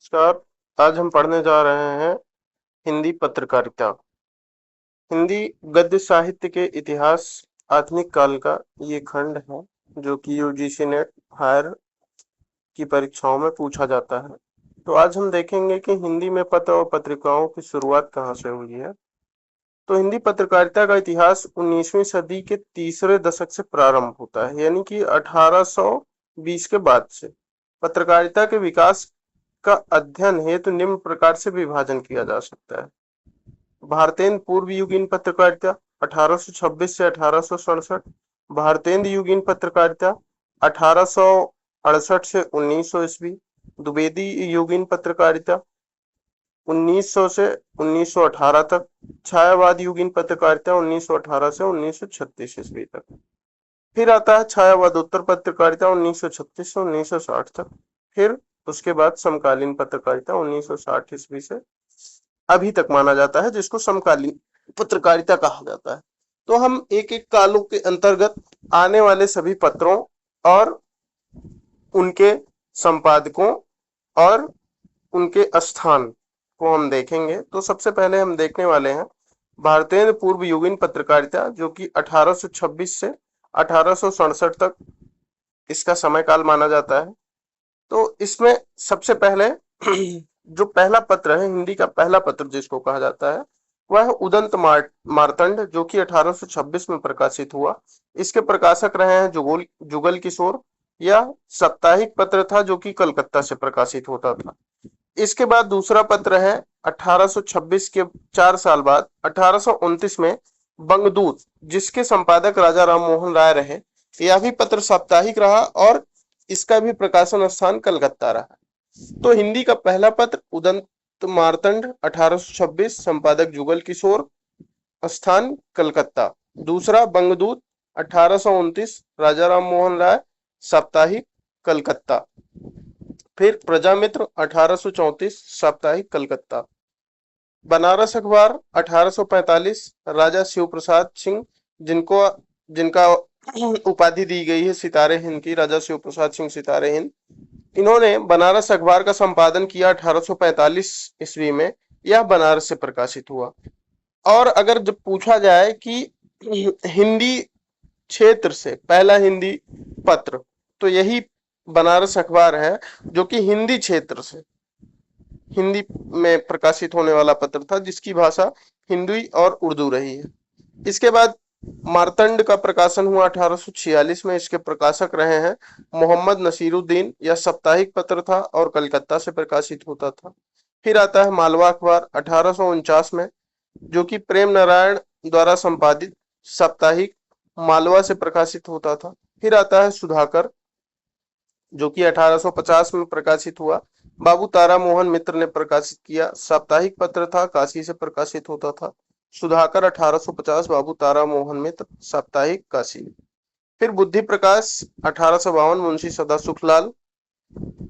नमस्कार। आज हम पढ़ने जा रहे हैं हिंदी पत्रकारिता। हिंदी गद्य साहित्य के इतिहास आधुनिक काल का ये खंड है जो कि यूजीसी नेट हायर की परीक्षाओं में पूछा जाता है। तो आज हम देखेंगे कि हिंदी में पत्र और पत्रिकाओं की शुरुआत कहाँ से हुई है। तो हिंदी पत्रकारिता का इतिहास 19वीं सदी के तीसरे दशक से प्रारंभ होता है, यानी कि 1820 के बाद से। पत्रकारिता के विकास का अध्ययन हेतु निम्न प्रकार से विभाजन किया जा सकता है। भारतेंद्र पूर्व युगीन पत्रकारिता 1826 से 1867, भारतेंद्र युगीन पत्रकारिता 1868 से 1900 ईस्वी, द्विवेदी युगीन पत्रकारिता 1900 से 1918 तक, छायावाद युगीन पत्रकारिता 1918 से 1936 ईस्वी तक। फिर आता है छायावादोत्तर पत्रकारिता 1936 से 1960 तक। फिर उसके बाद समकालीन पत्रकारिता 1960 ईस्वी से अभी तक माना जाता है, जिसको समकालीन पत्रकारिता कहा जाता है। तो हम एक एक कालों के अंतर्गत आने वाले सभी पत्रों और उनके संपादकों और उनके स्थान को हम देखेंगे। तो सबसे पहले हम देखने वाले हैं भारतेंद्र पूर्व युगीन पत्रकारिता, जो कि 1826 से 1867 तक इसका समय काल माना जाता है। तो इसमें सबसे पहले जो पहला पत्र है, हिंदी का पहला पत्र जिसको कहा जाता है, वह है उदंत मार्तंड, जो कि 1826 में प्रकाशित हुआ। इसके प्रकाशक रहे हैं जुगल किशोर। यह साप्ताहिक पत्र था जो कि कलकत्ता से प्रकाशित होता था। इसके बाद दूसरा पत्र है 1826 के 4 साल बाद 1829 में बंगदूत, जिसके संपादक राजा राम मोहन राय रहे। यह भी पत्र साप्ताहिक रहा और इसका भी प्रकाशन स्थान कलकत्ता रहा। तो हिंदी का पहला पत्र उदंत मार्तंड 1826, संपादक जुगल किशोर, स्थान कलकत्ता। दूसरा बंगदूत 1829, राजा राम मोहन राय, साप्ताहिक कलकत्ता। फिर प्रजामित्र 1834, साप्ताहिक कलकत्ता। बनारस अखबार 1845, राजा शिव प्रसाद सिंह, जिनका उपाधि दी गई है सितारे हिंद की, राजा शिव प्रसाद सिंह सितारे हिंद। इन्होंने बनारस अखबार का संपादन किया 1845 ईस्वी में। यह बनारस से प्रकाशित हुआ। और अगर जब पूछा जाए कि हिंदी क्षेत्र से पहला हिंदी पत्र, तो यही बनारस अखबार है, जो कि हिंदी क्षेत्र से हिंदी में प्रकाशित होने वाला पत्र था, जिसकी भाषा हिंदी और उर्दू रही है। इसके बाद मार्तंड का प्रकाशन हुआ 1846 में। इसके प्रकाशक रहे हैं मोहम्मद नसीरुद्दीन। यह साप्ताहिक पत्र था और कलकत्ता से प्रकाशित होता था। फिर आता है मालवा अखबार 1849 में, जो कि प्रेम नारायण द्वारा संपादित साप्ताहिक मालवा से प्रकाशित होता था। फिर आता है सुधाकर, जो कि 1850 में प्रकाशित हुआ। बाबू तारा मोहन मित्र ने प्रकाशित किया, साप्ताहिक पत्र था, काशी से प्रकाशित होता था। सुधाकर 1850, बाबू तारा मोहन मित्र, साप्ताहिक, काशी। फिर बुद्धि प्रकाश 1852, मुंशी सदा सुखलाल,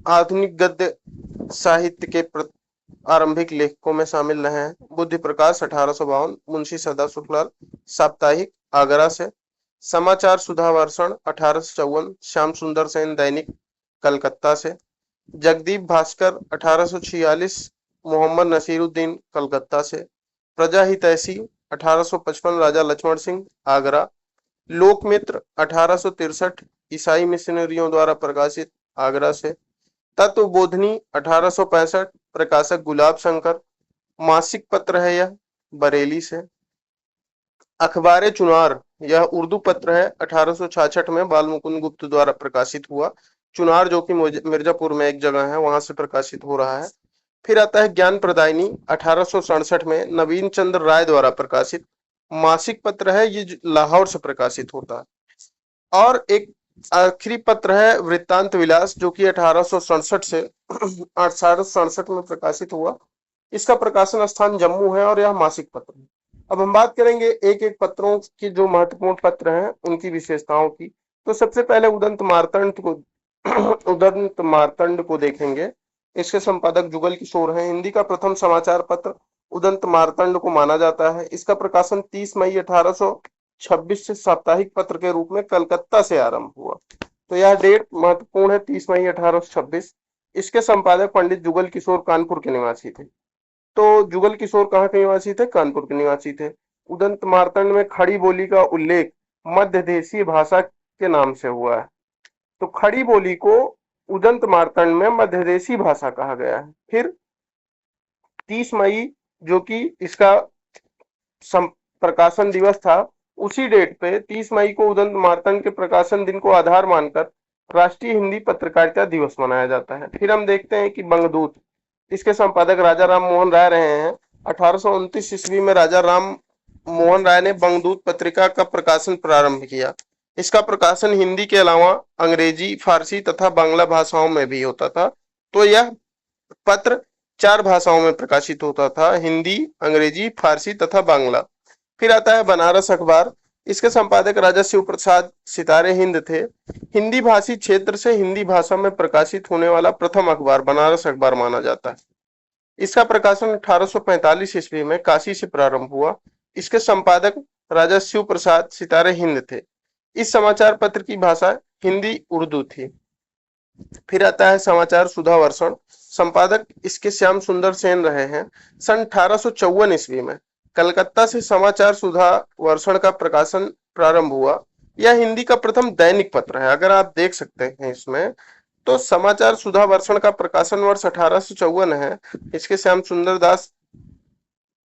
आधुनिक गद्य साहित्य के आरंभिक लेखकों में शामिल रहे हैं। बुद्धि प्रकाश 1852, मुंशी सदा सुखलाल, साप्ताहिक, आगरा से। समाचार सुधा वर्षण 1854, श्याम सुंदर सेन, दैनिक, कलकत्ता से। जगदीप भास्कर 1846, मोहम्मद नसीरुद्दीन, कलकत्ता से। प्रजा हितैषी 1855, राजा लक्ष्मण सिंह, आगरा। लोकमित्र 1863, ईसाई मिशनरियों द्वारा प्रकाशित, आगरा से। तत्वबोधिनी 1865, प्रकाशक गुलाब शंकर, मासिक पत्र है यह, बरेली से। अखबार चुनार, यह उर्दू पत्र है, 1866 में बाल मुकुंद गुप्त द्वारा प्रकाशित हुआ। चुनार, जो कि मिर्जापुर में एक जगह है, वहां से प्रकाशित हो रहा है। फिर आता है ज्ञान प्रदायिनी 1867 में नवीन चंद्र राय द्वारा प्रकाशित मासिक पत्र है। ये लाहौर से प्रकाशित होता है। और एक आखिरी पत्र है वृत्तांत विलास, जो कि 1867 से 1867 में प्रकाशित हुआ। इसका प्रकाशन स्थान जम्मू है और यह मासिक पत्र है। अब हम बात करेंगे एक एक पत्रों की, जो महत्वपूर्ण पत्र हैं उनकी विशेषताओं की। तो सबसे पहले उदंत मार्तंड को देखेंगे। इसके संपादक जुगल किशोर हैं। हिंदी का प्रथम समाचार पत्र उदंत मार्तंड को माना जाता है। इसका प्रकाशन 30 मई 1826 से साप्ताहिक पत्र के रूप में कलकत्ता से आरंभ हुआ। तो यह डेट महत्वपूर्ण है, 30 मई 1826। इसके संपादक पंडित जुगल किशोर कानपुर के निवासी थे। तो जुगल किशोर कहाँ के निवासी थे? कानपुर के निवासी थे। उदंत मार्तंड में खड़ी बोली का उल्लेख मध्य देशीय भाषा के नाम से हुआ है। तो खड़ी बोली को उदंत मार्तंड में मध्यदेशी भाषा कहा गया है। फिर 30 मई जो कि इसका प्रकाशन दिवस था, उसी डेट पे 30 मई को उदंत मार्तंड के प्रकाशन दिन को आधार मानकर राष्ट्रीय हिंदी पत्रकारिता दिवस मनाया जाता है। फिर हम देखते हैं कि बंगदूत, इसके संपादक राजा राम मोहन राय रहे हैं। 1829 ईस्वी में राजा राम मोहन राय ने बंगदूत पत्रिका का प्रकाशन प्रारंभ किया। इसका प्रकाशन हिंदी के अलावा अंग्रेजी, फारसी तथा बांग्ला भाषाओं में भी होता था। तो यह पत्र 4 भाषाओं में प्रकाशित होता था, हिंदी, अंग्रेजी, फारसी तथा बांग्ला। फिर आता है बनारस अखबार। इसके संपादक राजा शिव प्रसाद सितारे हिंद थे। हिंदी भाषी क्षेत्र से हिंदी भाषा में प्रकाशित होने वाला प्रथम अखबार बनारस अखबार माना जाता है। इसका प्रकाशन 1845 ईस्वी में काशी से प्रारंभ हुआ। इसके संपादक राजा शिव प्रसाद सितारे हिंद थे। इस समाचार पत्र की भाषा हिंदी उर्दू थी। फिर आता है समाचार सुधा वर्षण। संपादक इसके श्याम सुंदर सेन रहे हैं। सन 1854 ईस्वी में कलकत्ता से समाचार सुधा वर्षण का प्रकाशन प्रारंभ हुआ। यह हिंदी का प्रथम दैनिक पत्र है। अगर आप देख सकते हैं इसमें, तो समाचार सुधा वर्षण का प्रकाशन वर्ष 1854 है। इसके श्याम सुंदर दास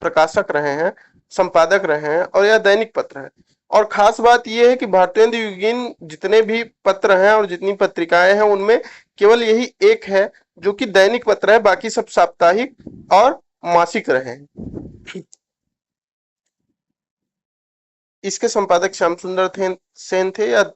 प्रकाशक रहे हैं, संपादक रहे हैं, और यह दैनिक पत्र है। और खास बात यह है कि भारतेंदु युगीन जितने भी पत्र हैं और जितनी पत्रिकाएं हैं, उनमें केवल यही एक है जो कि दैनिक पत्र है, बाकी सब साप्ताहिक और मासिक रहे हैं। इसके संपादक श्याम सुंदर सेन थे। यह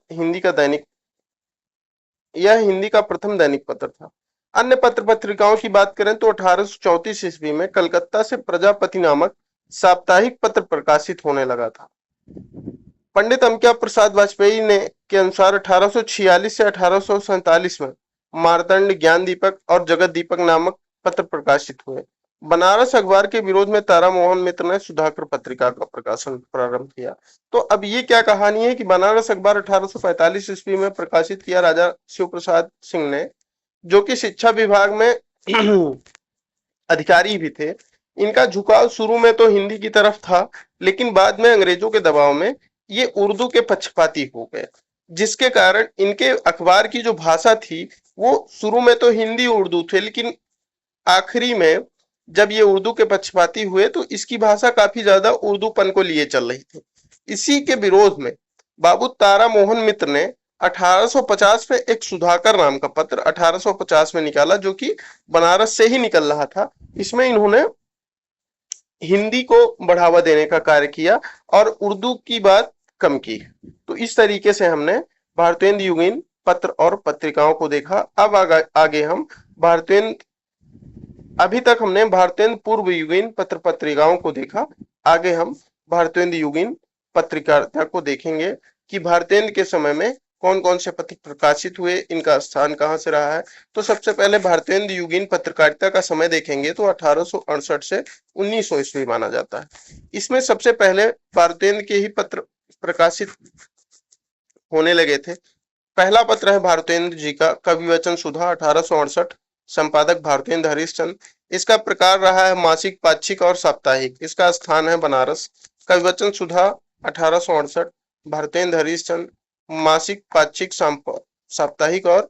हिंदी का प्रथम दैनिक पत्र था। अन्य पत्र पत्रिकाओं की बात करें तो 1834 ईस्वी में कलकत्ता से प्रजापति नामक साप्ताहिक पत्र प्रकाशित होने लगा था। पंडित अमक्या प्रसाद वाजपेयी ने के अनुसार 1846 से 1847 में मार्तंड, ज्ञान दीपक और जगत दीपक नामक पत्र प्रकाशित हुए। बनारस अखबार के विरोध में तारा मोहन मित्र ने सुधाकर पत्रिका का प्रकाशन प्रारंभ किया। तो अब ये क्या कहानी है कि बनारस अखबार 1845 ईस्वी में प्रकाशित किया राजा शिव प्रसाद सिंह ने, जो कि शिक्षा विभाग में अधिकारी भी थे। इनका झुकाव शुरू में तो हिंदी की तरफ था, लेकिन बाद में अंग्रेजों के दबाव में ये उर्दू के पक्षपाती हो गए, जिसके कारण इनके अखबार की जो भाषा थी वो शुरू में तो हिंदी उर्दू थे, लेकिन आखिरी में जब ये उर्दू के पक्षपाती हुए तो इसकी भाषा काफी ज्यादा उर्दूपन को लिए चल रही थी। इसी के विरोध में बाबू तारा मोहन मित्र ने 1850 में एक सुधाकर नाम का पत्र 1850 में निकाला, जो कि बनारस से ही निकल रहा था। इसमें इन्होंने हिंदी को बढ़ावा देने का कार्य किया और उर्दू की बात कम की। तो इस तरीके से हमने भारतेंदु युगीन पत्र और पत्रिकाओं को देखा। अब आगे हम अभी तक हमने भारतेंदु पूर्व युगीन पत्र पत्रिकाओं को देखा। आगे हम भारतेंदु युगीन पत्रकारिता को देखेंगे कि भारतेंदु के समय में कौन कौन से पत्र प्रकाशित हुए, इनका स्थान कहां से रहा है। तो सबसे पहले भारतेंदु युगीन पत्रकारिता का समय देखेंगे तो 1868 से 1900 ईस्वी माना जाता है। इसमें सबसे पहले भारतेंदु के ही पत्र प्रकाशित होने लगे थे। पहला पत्र है भारतेंदु जी का कविवचन सुधा 1868, संपादक भारतेंदु हरिश्चंद्र। इसका प्रकार रहा है मासिक, पाक्षिक और साप्ताहिक। इसका स्थान है बनारस। कविवचन सुधा 1868, भारतेंदु हरिश्चंद्र, मासिक, पाक्षिक, साप्ताहिक, और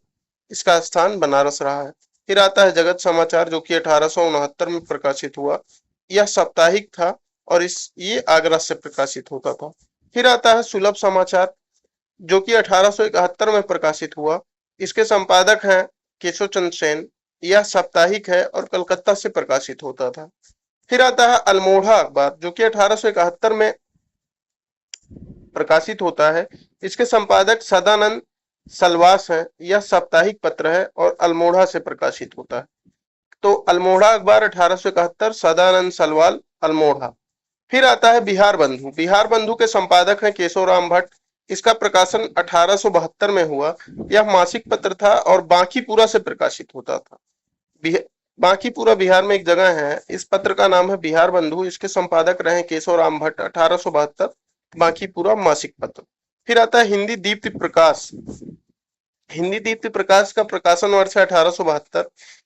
इसका स्थान बनारस रहा है। फिर आता है जगत समाचार, जो कि 1869 में प्रकाशित हुआ। यह साप्ताहिक था और ये आगरा से प्रकाशित होता था। फिर आता है सुलभ समाचार, जो कि 1871 में प्रकाशित हुआ। इसके संपादक हैं केशव चंद्र सेन। यह साप्ताहिक है और कलकत्ता से प्रकाशित होता था। फिर आता है अल्मोड़ा अखबार, जो कि 1871 में प्रकाशित होता है। इसके संपादक सदानंद सलवास हैं। यह साप्ताहिक पत्र है और अल्मोड़ा से प्रकाशित होता है। तो अल्मोड़ा अखबार 1871, सदानंद सलवाल, अल्मोड़ा। फिर आता है बिहार बंधु। बिहार बंधु के संपादक हैं केशव राम भट्ट। इसका प्रकाशन 1872 में हुआ। यह मासिक पत्र था और बांकीपुरा से प्रकाशित होता था। बांकीपुरा बिहार में एक जगह है। इस पत्र का नाम है बिहार बंधु। इसके संपादक रहे केशव राम भट्ट। 1872, बांकीपुरा मासिक पत्र। फिर आता है हिंदी दीप्ति प्रकाश। हिंदी दीप्ति प्रकाश का प्रकाशन वर्ष है 1872।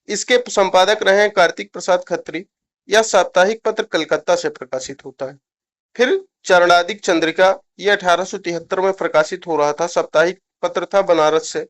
इसके संपादक रहे हैं कार्तिक प्रसाद खत्री। यह साप्ताहिक पत्र कलकत्ता से प्रकाशित होता है। फिर चरणादिक चंद्रिका, यह 1873 में प्रकाशित हो रहा था, साप्ताहिक पत्र था, बनारस से।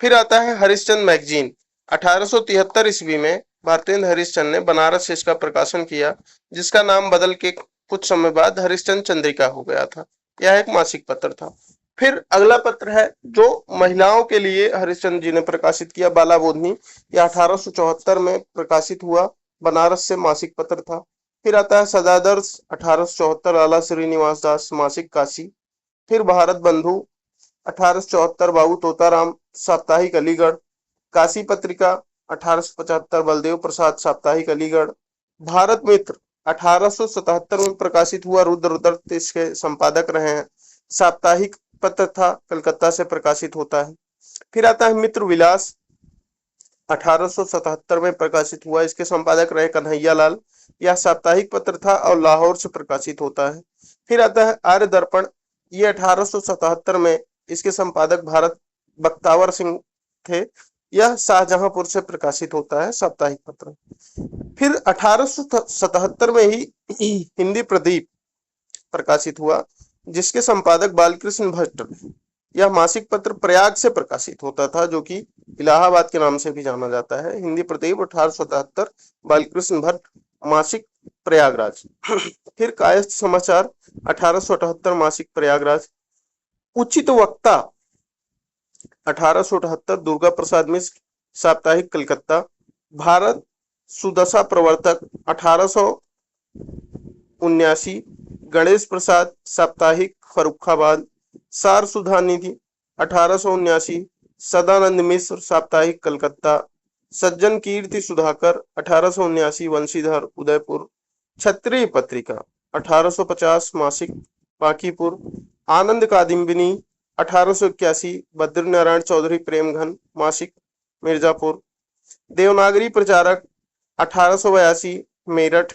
फिर आता है हरिश्चंद्र मैगजीन। 1873 ईस्वी में भारतेंद्र हरिश्चंद्र ने बनारस से इसका प्रकाशन किया, जिसका नाम बदल के कुछ समय बाद हरिश्चंद्र चंद्रिका हो गया था। यह एक मासिक पत्र था। फिर अगला पत्र है जो महिलाओं के लिए हरिश्चंद्र जी ने प्रकाशित किया, बाला बोधनी। यह 1874 में प्रकाशित हुआ, बनारस से मासिक पत्र था। फिर आता है सदादर्श 1874, लाला श्रीनिवास दास, मासिक काशी। फिर भारत बंधु 1874, बाबू तोताराम, साप्ताहिक अलीगढ़। काशी पत्रिका 1875, बलदेव प्रसाद, साप्ताहिक अलीगढ़। भारत मित्र 1877 में प्रकाशित हुआ, रुद्रदत्त इसके संपादक रहे हैं, साप्ताहिक पत्र था, कलकत्ता से प्रकाशित होता है। फिर आता है मित्र विलास, 1877 में प्रकाशित हुआ, इसके संपादक रहे कन्हैया लाल। यह साप्ताहिक पत्र था और लाहौर से प्रकाशित होता है। फिर आता है आर्य दर्पण, ये 1877 में, इसके संपादक भारत बख्तावर सिंह थे। यह शाहजहांपुर से प्रकाशित होता है, साप्ताहिक पत्र। फिर 1877 में ही हिंदी प्रदीप प्रकाशित हुआ, जिसके संपादक बालकृष्ण भट्ट। यह मासिक पत्र प्रयाग से प्रकाशित होता था, जो कि इलाहाबाद के नाम से भी जाना जाता है। हिंदी प्रदीप 1877, बालकृष्ण भट्ट, मासिक प्रयागराज। फिर कायस्थ समाचार 1878, मासिक प्रयागराज। उचित वक्ता 1878, दुर्गा प्रसाद मिश्र, साप्ताहिक कलकत्ता। भारत सुदशा प्रवर्तक 1879, गणेश प्रसाद, साप्ताहिक फर्रुखाबाद। सार सुधा निधि 1879, सदानंद मिश्र, साप्ताहिक कलकत्ता। सज्जन कीर्ति सुधाकर 1879, वंशीधर, उदयपुर। क्षत्रिय पत्रिका 1850, मासिक, बांकीपुर। आनंद कादम्बिनी 1881, बद्रीनारायण चौधरी प्रेमघन, मासिक, मिर्जापुर। देवनागरी प्रचारक 1882, मेरठ।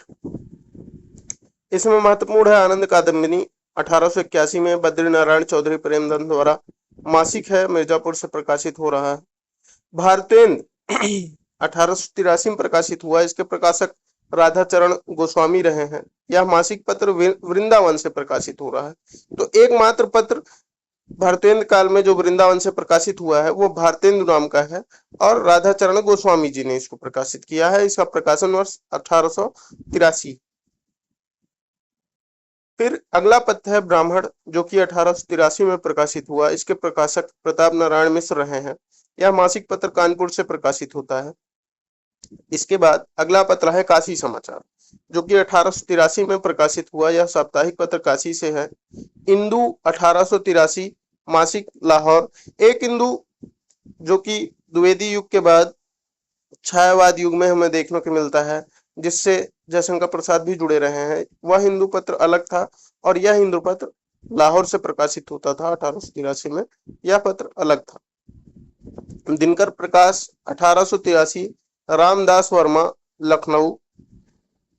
इसमें महत्वपूर्ण है आनंद कादम्बिनी 1881 में बद्रीनारायण चौधरी प्रेमधन द्वारा, मासिक है, मिर्जापुर से प्रकाशित हो रहा है। भारतेंद्र 1883 में प्रकाशित हुआ, इसके प्रकाशक राधाचरण गोस्वामी रहे हैं। यह मासिक पत्र वृंदावन से प्रकाशित हो रहा है। तो एकमात्र पत्र भारतेंद्र काल में जो वृंदावन से प्रकाशित हुआ है वो भारतेंद्र नाम का है, और राधाचरण गोस्वामी जी ने इसको प्रकाशित किया है। इसका प्रकाशन वर्ष 1883। फिर अगला पत्र है ब्राह्मण, जो कि 1883 में प्रकाशित हुआ। इसके प्रकाशक प्रताप नारायण मिश्र रहे हैं। यह मासिक पत्र कानपुर से प्रकाशित होता है। इसके बाद अगला पत्र है काशी समाचार, जो कि 1883 में प्रकाशित हुआ। यह साप्ताहिक पत्र काशी से है। इंदु 1883, मासिक, लाहौर। एक इंदु जो कि द्विवेदी युग के बाद छायावाद युग में हमें देखने को मिलता है, जिससे जयशंकर प्रसाद भी जुड़े रहे हैं। वह हिंदू पत्र अलग था और यह हिंदू पत्र लाहौर से प्रकाशित होता था 1883 में। यह पत्र अलग था। दिनकर प्रकाश 1883, रामदास वर्मा, लखनऊ।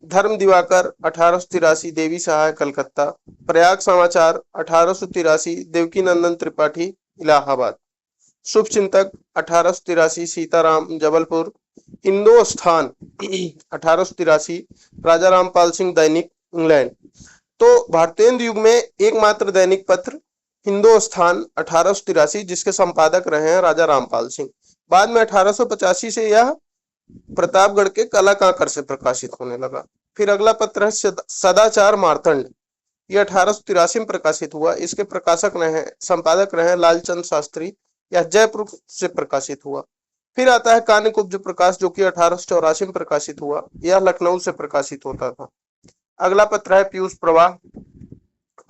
धर्म दिवाकर 1883, देवी सहाय, कलकत्ता। प्रयाग समाचार 1883, देवकी नंदन त्रिपाठी, इलाहाबाद। शुभ चिंतक 1883, सीताराम, जबलपुर। हिंदुस्तान 1883, राजा रामपाल सिंह, दैनिक, इंग्लैंड। तो भारतेंद्र युग में एकमात्र दैनिक पत्र हिंदुस्तान 1883, जिसके संपादक रहे हैं राजा रामपाल सिंह। बाद में 1885 से यह प्रतापगढ़ के कला कांकर से प्रकाशित होने लगा। फिर अगला पत्र है सदाचार मार्तंड। यह 1883 में प्रकाशित हुआ। इसके प्रकाशक रहे, संपादक रहे लालचंद शास्त्री। यह जयपुर से प्रकाशित हुआ। फिर आता है कान्यकुब्ज प्रकाश, जो कि 1884 में प्रकाशित हुआ। यह लखनऊ से प्रकाशित होता था। अगला पत्र है पीयूष प्रवाह,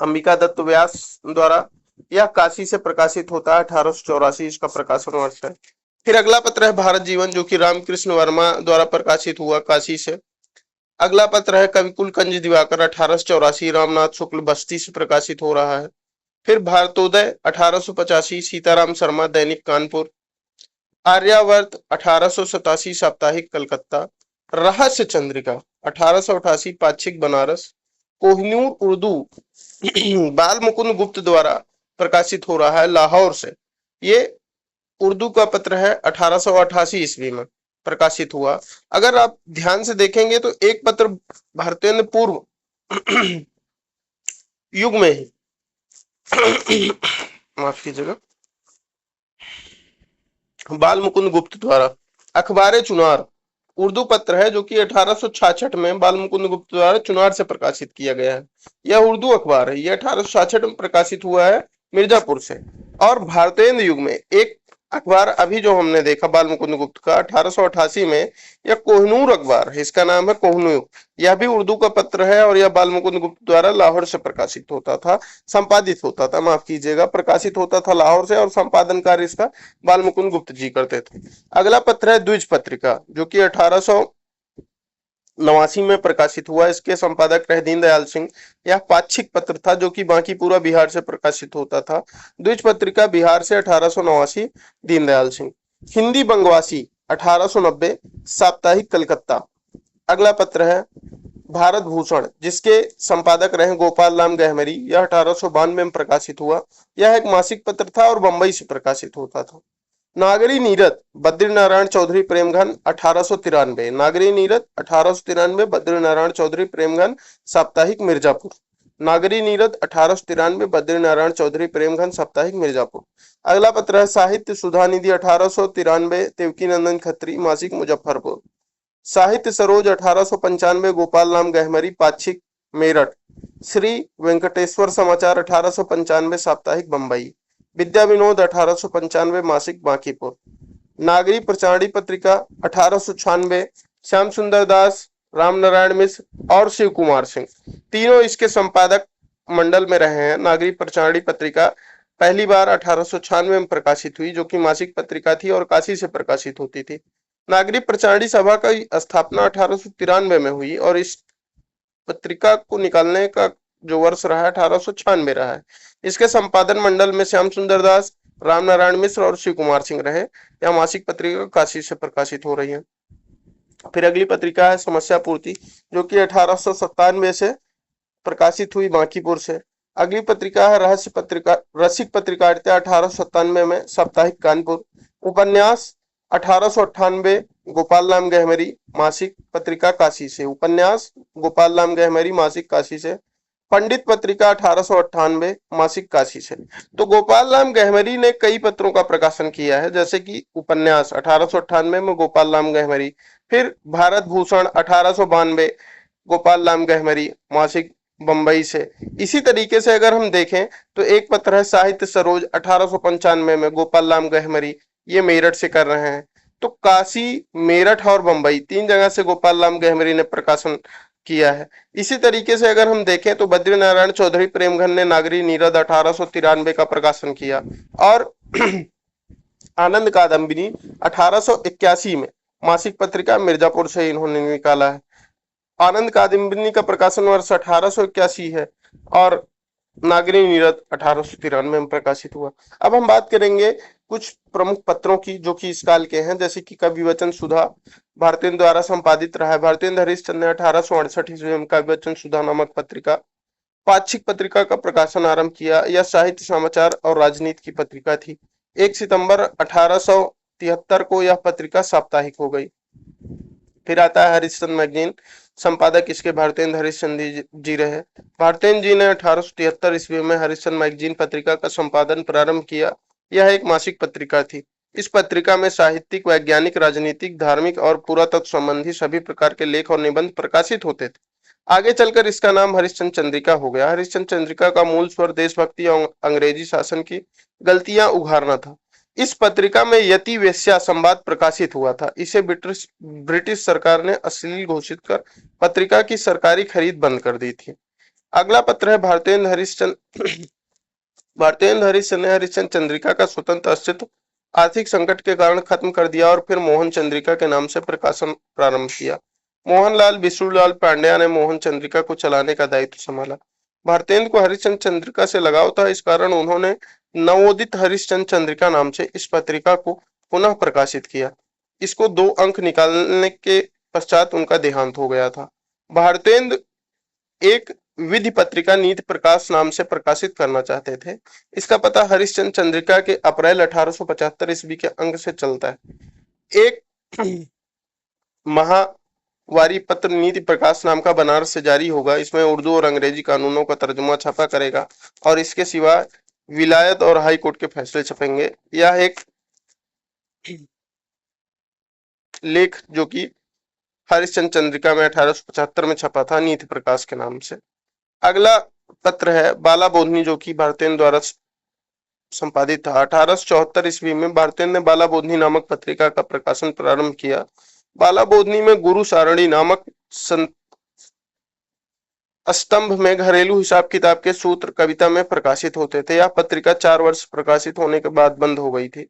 अंबिका दत्त व्यास द्वारा। यह काशी से प्रकाशित होता है, 1884 इसका प्रकाशन वर्ष है। फिर अगला पत्र है भारत जीवन, जो कि रामकृष्ण वर्मा द्वारा प्रकाशित हुआ, काशी से। अगला पत्र है कविकुल कंज दिवाकर 1884, रामनाथ शुक्ल, बस्ती से प्रकाशित हो रहा है। फिर भारतोदय 1885, सीताराम शर्मा, दैनिक, कानपुर। आर्यावर्त 1887, साप्ताहिक, कलकत्ता। रहस्य चंद्रिका 1888, पाक्षिक, बनारस। कोहिनूर उर्दू बाल मुकुंद गुप्त द्वारा प्रकाशित हो रहा है, लाहौर से। ये उर्दू का पत्र है 1888 ईस्वी में प्रकाशित हुआ। अगर आप ध्यान से देखेंगे तो एक पत्र भारतेंद्र पूर्व युग में ही माफ कीजिएगा, बाल मुकुंद गुप्त द्वारा अखबार चुनार उर्दू पत्र है जो कि 1866 में बाल मुकुंद गुप्त द्वारा चुनार से प्रकाशित किया गया है। यह उर्दू अखबार है। यह 1866 में प्रकाशित हुआ है मिर्जापुर से। और भारतेंद्र युग में एक अखबार अभी जो हमने देखा बाल मुकुंद गुप्त का 1888 में, यह कोहिनूर अखबार है, इसका नाम है कोहिनूर। यह भी उर्दू का पत्र है और यह बाल मुकुंद गुप्त द्वारा लाहौर से प्रकाशित होता था, संपादित होता था, माफ कीजिएगा, प्रकाशित होता था लाहौर से और संपादन कार्य इसका बाल मुकुंद गुप्त जी करते थे। अगला पत्र है द्विज पत्रिका जो कि 1889 में प्रकाशित हुआ। इसके संपादक रहे दीनदयाल सिंह। यह पाक्षिक पत्र था जो कि बांकीपुरा बिहार से प्रकाशित होता था। द्विज पत्रिका बिहार से 1889, दीनदयाल सिंह। हिंदी बंगवासी 1890, साप्ताहिक कलकत्ता। अगला पत्र है भारत भूषण जिसके संपादक रहे गोपाल राम गहमरी। यह 1892 में प्रकाशित हुआ। यह एक मासिक पत्र था और बंबई से प्रकाशित होता था। नागरी नीरद बद्रीनारायण चौधरी प्रेमघन 1893, नागरी नीरद 1893, बद्रीनारायण चौधरी प्रेमघन, साप्ताहिक मिर्जापुर। नागरी नीरद 1893, बद्रीनारायण चौधरी प्रेमघन, साप्ताहिक मिर्जापुर। अगला पत्र है साहित्य सुधा निधि 1893, देवकीनंदन खत्री, मासिक मुजफ्फरपुर। साहित्य सरोज 1895, गोपाल राम गहमरी, पाक्षिक मेरठ। श्री वेंकटेश्वर समाचार 1895, साप्ताहिक बंबई। विद्या विनोद 1895, मासिक बांकीपुर। नागरी प्रचारणी पत्रिका 1896, श्याम सुंदर दास, रामनारायण मिश्र और शिव कुमार सिंह तीनों इसके संपादक मंडल में रहे हैं। नागरी प्रचारणी पत्रिका पहली बार 1896 में प्रकाशित हुई जो कि मासिक पत्रिका थी और काशी से प्रकाशित होती थी। नागरी प्रचारणी सभा का स्थापना 1893 में हुई और इस पत्रिका को निकालने का जो वर्ष रहा है 1896 रहा है। इसके संपादन मंडल में श्याम सुंदर दास, रामनारायण मिश्र और शिव कुमार सिंह रहे। यह मासिक पत्रिका काशी से प्रकाशित हो रही है। फिर अगली पत्रिका है समस्या पूर्ति जो कि 1897 से प्रकाशित हुई बांकीपुर से। अगली पत्रिका है रहस्य पत्रिका रसिक पत्रकारिता 1897 में, साप्ताहिक कानपुर। उपन्यास 1898, गोपाल राम गहमरी, मासिक पत्रिका काशी से। उपन्यास गोपाल राम गहमरी, मासिक काशी से। पंडित पत्रिका 1898, मासिक काशी से। तो गोपाल राम गहमरी ने कई पत्रों का प्रकाशन किया है जैसे कि उपन्यास 1898 में गोपाल राम गहमरी, फिर भारत भूषण 1892, गोपाल राम गहमरी, मासिक बंबई से। इसी तरीके से अगर हम देखें तो एक पत्र है साहित्य सरोज 1895 में, गोपाल राम गहमरी, ये मेरठ से कर रहे हैं। तो काशी, मेरठ और बंबई तीन जगह से गोपाल राम गहमरी ने प्रकाशन किया है। इसी तरीके से अगर हम देखें तो बद्रीनारायण चौधरी प्रेमघन ने नागरी नीरद 1893 का प्रकाशन किया और आनंद कादम्बिनी 1881 में, मासिक पत्रिका मिर्जापुर से इन्होंने निकाला है। आनंद कादम्बिनी का प्रकाशन वर्ष 1881 है और नागरी नीरद 1893 में प्रकाशित हुआ। अब हम बात करेंगे कुछ प्रमुख पत्रों की जो कि इस काल के हैं, जैसे कि कवि वचन सुधा भारतेंद्र द्वारा संपादित रहा है। भारतेंद्र हरिश्चंद्र ने 1868 ईस्वी में कवि वचन सुधा नामक पत्रिका, पाक्षिक पत्रिका का प्रकाशन आरंभ किया। यह साहित्य, समाचार और राजनीति की पत्रिका थी। 1 सितंबर 1873 को यह पत्रिका साप्ताहिक हो गई। फिर आता है हरिश्चंद्र मैगजीन, संपादक इसके भारतेंद्र हरिश्चंद्र जी रहे। भारतेंद्र जी ने 1873 ईस्वी में हरिश्चंद्र मैगजीन पत्रिका का संपादन प्रारंभ किया। यह एक मासिक पत्रिका थी। इस पत्रिका में साहित्यिक, वैज्ञानिक, राजनीतिक, धार्मिक और पुरातत्व संबंधी सभी प्रकार के लेख और निबंध प्रकाशित होते थे। आगे चलकर इसका नाम हरिश्चंद्र चंद्रिका हो गया। हरिश्चंद्र चंद्रिका का मूल स्वर देशभक्ति और अंग्रेजी शासन की गलतियां उघारना था। इस पत्रिका में यति वेश्या संवाद प्रकाशित हुआ था। इसे ब्रिटिश सरकार ने अश्लील घोषित कर पत्रिका की सरकारी खरीद बंद कर दी थी। अगला पत्र है भारतेंद्र हरिश्चंद्र ने हरिश्चंद्र चंद्रिका का स्वतंत्र अस्तित्व आर्थिक संकट के कारण खत्म कर दिया और फिर मोहन चंद्रिका के नाम से प्रकाशन प्रारंभ किया। मोहनलाल विष्णुलाल पांड्या ने मोहन चंद्रिका को चलाने का दायित्व संभाला। भारतेंद्र को हरिश्चंद्र चंद्रिका से लगाव था, इस कारण उन्होंने नवोदित हरिश्चंद्र चंद्रिका नाम से इस पत्रिका को पुनः प्रकाशित किया। इसको 2 अंक निकालने के पश्चात उनका देहांत हो गया था। भारतेंद्र एक विधि पत्रिका नीति प्रकाश नाम से प्रकाशित करना चाहते थे। इसका पता हरिश्चंद्र चंद्रिका के अप्रैल 1875 ईस्वी के अंक से चलता है। एक महावारी पत्र नीति प्रकाश नाम का बनारस से जारी होगा। इसमें उर्दू और अंग्रेजी कानूनों का तर्जुमा छपा करेगा और इसके सिवा विलायत और हाई कोर्ट के फैसले छपेंगे। यह एक लेख जो कि हरिश्चंद्र चंद्रिका में 1875 में छपा था नीति प्रकाश के नाम से। अगला पत्र है बाला बोधनी, जो कि भारतेंद्र द्वारा संपादित था। 1874 ईस्वी में भारतेंद्र ने बाला बोधनी नामक पत्रिका का प्रकाशन प्रारंभ किया। बाला बोधनी में गुरु सारणी नामक स्तंभ में घरेलू हिसाब किताब के सूत्र कविता में प्रकाशित होते थे। यह पत्रिका 4 वर्ष प्रकाशित होने के बाद बंद हो गई थी।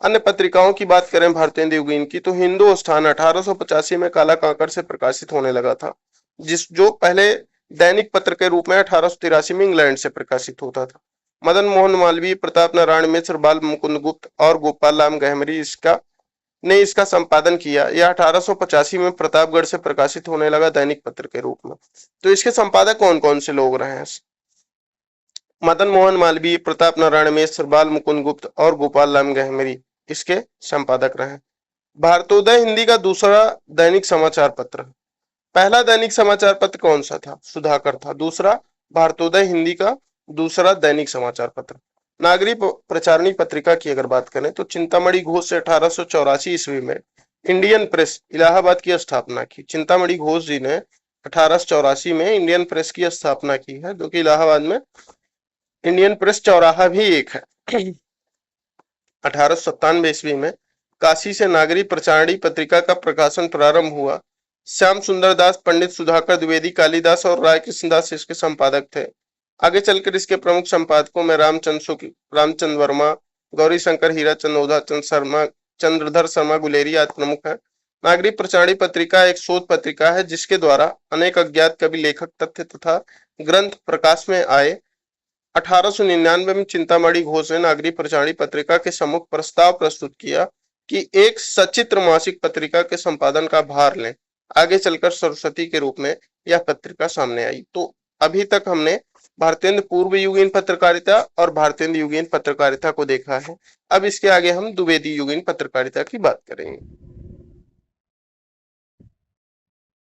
अन्य पत्रिकाओं की बात करें भारतेंद्र युगीन की, तो हिंदुस्तान 1885 में काला कांकड़ से प्रकाशित होने लगा था, जो पहले दैनिक पत्र के रूप में 1883 में इंग्लैंड से प्रकाशित होता था। मदन मोहन मालवीय, प्रताप नारायण मिश्र, बाल मुकुंद गुप्त और गोपाल राम गहमरी ने इसका संपादन किया। यह 1885 में प्रतापगढ़ से प्रकाशित होने लगा दैनिक पत्र के रूप में। तो इसके संपादक कौन कौन से लोग रहे हैं? मदन मोहन मालवीय, प्रताप नारायण मिश्र, बाल मुकुंद गुप्त और गोपाल राम गहमरी इसके संपादक रहे। भारतोदय हिंदी का दूसरा दैनिक समाचार पत्र। पहला दैनिक समाचार पत्र कौन सा था? सुधाकर था। दूसरा भारतोदय हिंदी का दूसरा दैनिक समाचार पत्र। नागरिक प्रचारणी पत्रिका की अगर बात करें तो चिंतामणि घोष से 1884 ईस्वी में इंडियन प्रेस इलाहाबाद की स्थापना की। चिंतामणि घोष जी ने 1884 में इंडियन प्रेस की स्थापना की है, जो कि इलाहाबाद में इंडियन प्रेस चौराहा भी एक है। 1897 ईस्वी में काशी से नागरिक प्रचारणी पत्रिका का प्रकाशन प्रारंभ हुआ। श्याम सुंदर दास, पंडित सुधाकर द्विवेदी, कालिदास और राय कृष्णदास इसके संपादक थे। आगे चलकर इसके प्रमुख संपादकों में रामचंद्र वर्मा, गौरी शंकर, हीराचंद ओझा, चंद्रधर शर्मा गुलेरी आदि प्रमुख है। नागरिक प्रचारणी पत्रिका एक शोध पत्रिका है जिसके द्वारा अनेक अज्ञात कवि, लेखक, तथ्य तथा ग्रंथ प्रकाश में आए। 1899 में चिंतामणि घोष ने नागरिक प्रचारणी पत्रिका के सम्मुख प्रस्ताव प्रस्तुत किया कि एक सचित्र मासिक पत्रिका के संपादन का भार लें। आगे चलकर सरस्वती के रूप में यह पत्रिका सामने आई। तो अभी तक हमने भारतेंद्र पूर्व युगीन पत्रकारिता और भारतेंद्र युगीन पत्रकारिता को देखा है। अब इसके आगे हम द्विवेदी युगीन पत्रकारिता की बात करेंगे।